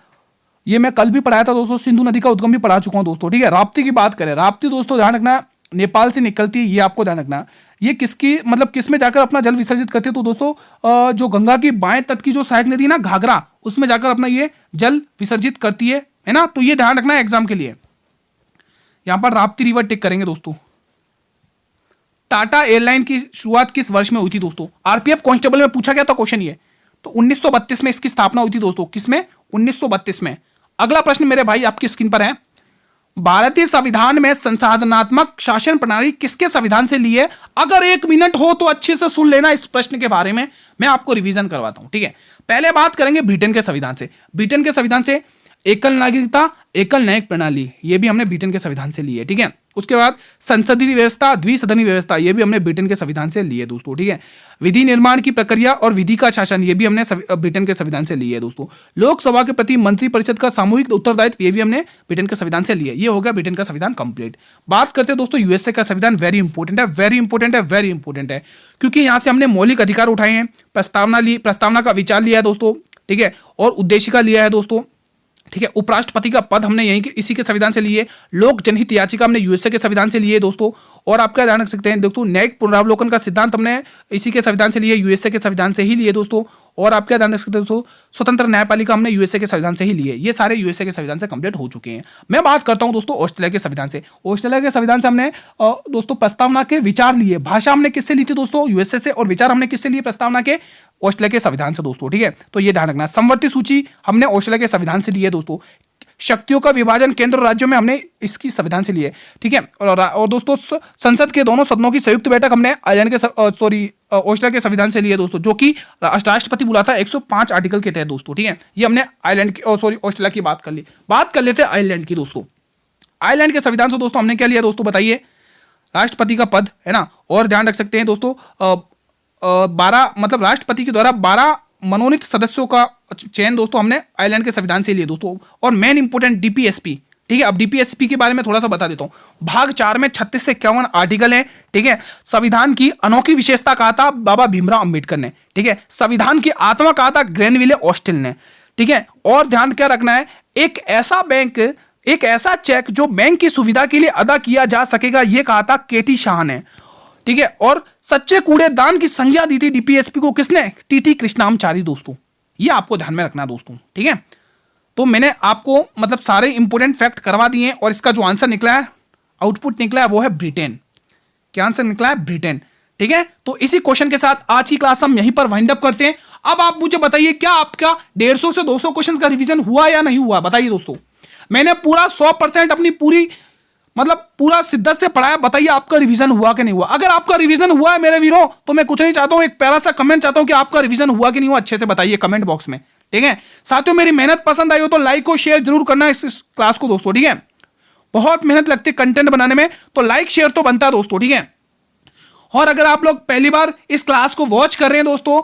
ये मैं कल भी पढ़ाया था दोस्तों। सिंधु नदी का उद्गम भी पढ़ा चुका हूं दोस्तों, ठीक है। राप्ती की बात करें, राप्ती दोस्तों ध्यान रखना नेपाल से निकलती है, ये आपको ध्यान रखना। ये किसकी मतलब किस में जाकर अपना जल विसर्जित करती है? तो दोस्तों जो गंगा की बाएं तट की जो सहायक नदी ना घाघरा, उसमें जाकर अपना ये जल विसर्जित करती है ना। तो ये ध्यान रखना है एग्जाम के लिए। यहां पर राप्ती रिवर टिक करेंगे दोस्तों। टाटा एयरलाइन की शुरुआत किस वर्ष में हुई थी दोस्तों? आरपीएफ कांस्टेबल में पूछा गया था क्वेश्चन ये। तो 1932 में इसकी स्थापना हुई थी दोस्तों। किसमें? 1932 में। अगला प्रश्न मेरे भाई आपकी स्क्रीन पर है, भारतीय संविधान में संसाधनात्मक शासन प्रणाली किसके संविधान से ली है? अगर 1 मिनट हो तो अच्छे से सुन लेना इस प्रश्न के बारे में, मैं आपको रिवीजन करवाता हूं, ठीक है। पहले बात करेंगे ब्रिटेन के संविधान से। ब्रिटेन के संविधान से एकल नागरिकता, एकल न्यायिक प्रणाली, ये भी हमने ब्रिटेन के संविधान से ली है, ठीक है। उसके बाद संसदीय व्यवस्था, द्विसदनीय व्यवस्था, ये भी हमने ब्रिटेन के संविधान से ली है दोस्तों, ठीक है। विधि निर्माण की प्रक्रिया और विधि का शासन, ये भी हमने ब्रिटेन के संविधान से ली है दोस्तों। लोकसभा के प्रति मंत्रिपरिषद का सामूहिक उत्तरदायित्व, ये भी हमने ब्रिटेन के संविधान से लिए। ये हो गया ब्रिटेन का संविधान कंप्लीट। बात करते हैं दोस्तों यूएसए का संविधान। वेरी इंपॉर्टेंट है, वेरी इंपॉर्टेंट है, वेरी इंपॉर्टेंट है, क्योंकि यहां से हमने मौलिक अधिकार उठाए हैं, प्रस्तावना का विचार लिया है दोस्तों, ठीक है, और उद्देशिका लिया है दोस्तों, ठीक है। उपराष्ट्रपति का पद हमने यहीं के इसी के संविधान से लिए। लोक जनहित याचिका हमने यूएसए के संविधान से लिए दोस्तों। और आप क्या ध्यान रख सकते हैं दोस्तों, न्यायिक पुनरावलोकन का सिद्धांत हमने इसी के संविधान से लिए, यूएसए के संविधान से ही लिए दोस्तों। और आप क्या ध्यान रख सकते हैं दोस्तों, स्वतंत्र न्यायपालिका हमने यूएसए के संविधान से ही लिए। ये सारे यूएसए के संविधान से कंप्लीट हो चुके हैं। मैं बात करता हूं दोस्तों ऑस्ट्रेलिया के संविधान से। ऑस्ट्रेलिया के संविधान से हमने दोस्तों प्रस्तावना के विचार लिए। भाषा हमने किससे ली थी दोस्तों? यूएसए से। और विचार हमने किससे लिए? प्रस्तावना के ऑस्ट्रेलिया के संविधान से दोस्तों, ठीक है। तो ये ध्यान रखना। समवर्ती सूची हमने ऑस्ट्रेलिया के संविधान से लिए दोस्तों। शक्तियों का विभाजन केंद्र और राज्यों में हमने इसकी संविधान से लिए, ठीक है। और दोस्तों संसद के दोनों सदनों की संयुक्त बैठक हमने आयरलैंड के ऑस्ट्रेलिया के संविधान से लिए दोस्तों, जो कि राष्ट्रपति बुलाता है 105 आर्टिकल के तहत दोस्तों, ठीक है। ये हमने आयरलैंड की ऑस्ट्रेलिया की बात कर ली। बात कर लेते हैं आयरलैंड की दोस्तों। आयरलैंड के संविधान से दोस्तों हमने क्या लिया दोस्तों, बताइए? राष्ट्रपति का पद, है ना। और ध्यान रख सकते हैं दोस्तों 12 मतलब राष्ट्रपति के द्वारा 12 मनोनीत सदस्यों का चयन दोस्तों हमने आयरलैंड के संविधान से लिए दोस्तों। और मेन इंपोर्टेंट डीपीएसपी, ठीक है। अब डीपीएसपी के बारे में थोड़ा सा बता देता हूं। भाग 4 में 36 से 51 आर्टिकल हैं, ठीक है। संविधान की अनोखी विशेषता कहा था बाबा भीमराव अंबेडकर ने, ठीक है। संविधान की आत्मा कहा था ग्रैनविले ऑस्टिन ने, ठीक है। और ध्यान क्या रखना है, एक ऐसा बैंक, एक ऐसा चेक जो बैंक की सुविधा के लिए अदा किया जा सकेगा, यह कहा था केटी शाह ने, ठीक है। और सच्चे कूड़ेदान की संज्ञा दी थी डीपीएसपी को किसने? टीटी कृष्णामचारी दोस्तों। ये आपको ध्यान में रखना दोस्तों, ठीक है। तो मैंने आपको मतलब सारे इंपोर्टेंट फैक्ट करवा दिए हैं। और इसका जो आंसर निकला है, आउटपुट निकला है, वो है ब्रिटेन। क्या आंसर निकला है? ब्रिटेन, ठीक है। तो इसी क्वेश्चन के साथ आज की क्लास हम यहीं पर वाइंड अप करते हैं। अब आप मुझे बताइए, क्या आपका 150 से 200 क्वेश्चन का रिविजन हुआ या नहीं हुआ? बताइए दोस्तों। मैंने पूरा 100% अपनी पूरा शिद्दत से पढ़ाया। बताइए आपका रिवीजन हुआ कि नहीं हुआ। अगर आपका रिवीजन हुआ है मेरे वीरों, तो मैं कुछ नहीं चाहता हूं, एक प्यारा सा कमेंट चाहता हूं कि आपका रिवीजन हुआ कि नहीं हुआ। अच्छे से बताइए कमेंट बॉक्स में, ठीक है। साथियों मेरी मेहनत पसंद आई हो तो लाइक और शेयर जरूर करना इस क्लास को दोस्तों, ठीक है। बहुत मेहनत लगती है कंटेंट बनाने में, तो लाइक शेयर तो बनता है दोस्तों, ठीक है। और अगर आप लोग पहली बार इस क्लास को वॉच कर रहे हैं दोस्तों,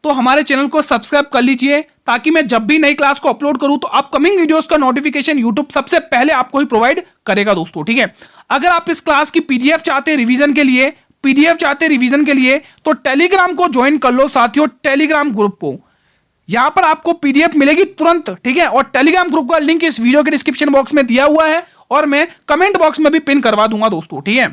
तो हमारे चैनल को सब्सक्राइब कर लीजिए, ताकि मैं जब भी नई क्लास को अपलोड करूं तो अपकमिंग वीडियोस का नोटिफिकेशन यूट्यूब सबसे पहले आपको ही प्रोवाइड करेगा दोस्तों, ठीक है। अगर आप इस क्लास की पीडीएफ चाहते हैं रिवीजन के लिए, तो टेलीग्राम को ज्वाइन कर लो साथियों, टेलीग्राम ग्रुप को। यहां पर आपको पीडीएफ मिलेगी तुरंत, ठीक है। और टेलीग्राम ग्रुप का लिंक इस वीडियो के डिस्क्रिप्शन बॉक्स में दिया हुआ है और मैं कमेंट बॉक्स में भी पिन करवा दूंगा दोस्तों, ठीक है।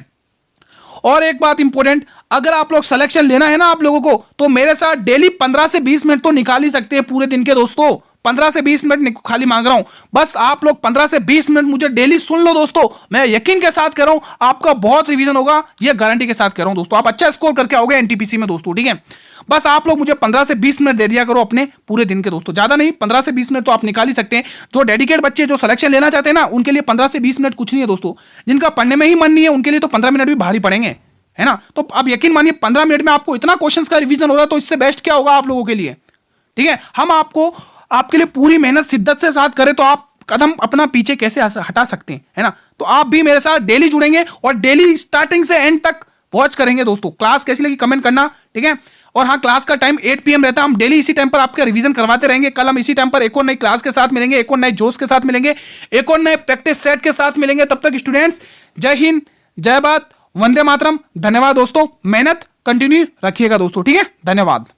और एक बात इंपॉर्टेंट, अगर आप लोग सिलेक्शन लेना है ना आप लोगों को, तो मेरे साथ डेली 15 से 20 मिनट तो निकाल ही सकते हैं पूरे दिन के दोस्तों। 15 से 20 मिनट खाली मांग रहा हूं, बस आप लोग 15 से 20 मिनट मुझे डेली सुन लो दोस्तों। मैं यकीन के साथ कह रहा हूं आपका बहुत रिवीजन होगा, ये गारंटी के साथ कह रहा हूं दोस्तों। आप अच्छा स्कोर करके आओगे एनटीपीसी में दोस्तों, ठीक है। बस आप लोग मुझे 15 से 20 मिनट दे दिया करो अपने पूरे दिन के दोस्तों, ज्यादा नहीं, 15 से 20 मिनट तो आप निकाल ही सकते हैं। जो डेडिकेट बच्चे जो सिलेक्शन लेना चाहते हैं ना, उनके लिए 15 से 20 मिनट कुछ नहीं है दोस्तों। जिनका पढ़ने में ही मन नहीं है उनके लिए तो 15 मिनट भी भारी पड़ेंगे, है ना। तो आप यकीन मानिए 15 मिनट में आपको इतना क्वेश्चंस का रिवीजन हो रहा है, तो इससे बेस्ट क्या होगा आप लोगों के लिए, ठीक है। हम आपको आपके लिए पूरी मेहनत शिद्दत से साथ करें तो आप कदम अपना पीछे कैसे हटा सकते हैं, है ना। तो आप भी मेरे साथ डेली जुड़ेंगे और डेली स्टार्टिंग से एंड तक वॉच करेंगे दोस्तों। क्लास कैसी लगी कमेंट करना, ठीक है। और हाँ, क्लास का टाइम 8 PM रहता है। हम डेली इसी टाइम पर आपका रिवीजन करवाते रहेंगे। कल हम इसी टाइम पर एक और नई क्लास के साथ मिलेंगे, एक और नए जोश के साथ मिलेंगे, एक और नए प्रैक्टिस सेट के साथ मिलेंगे। तब तक स्टूडेंट्स जय हिंद, जय भारत, वंदे मातरम। धन्यवाद दोस्तों, मेहनत कंटिन्यू रखिएगा दोस्तों, ठीक है। धन्यवाद।